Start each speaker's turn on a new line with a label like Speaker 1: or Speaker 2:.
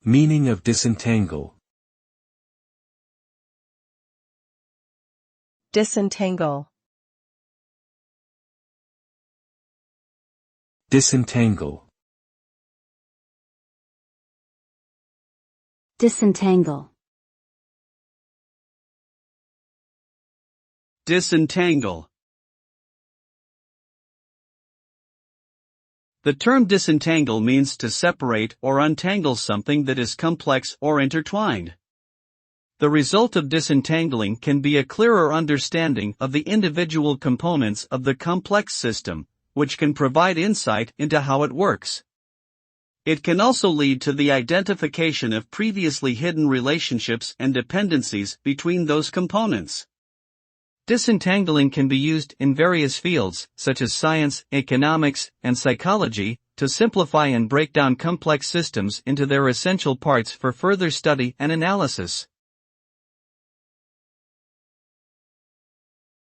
Speaker 1: Meaning of disentangle.
Speaker 2: Disentangle.
Speaker 1: Disentangle.
Speaker 3: Disentangle.
Speaker 4: Disentangle. The term disentangle means to separate or untangle something that is complex or intertwined. The result of disentangling can be a clearer understanding of the individual components of the complex system, which can provide insight into how it works. It can also lead to the identification of previously hidden relationships and dependencies between those components. Disentangling can be used in various fields, such as science, economics, and psychology, to simplify and break down complex systems into their essential parts for further study and analysis.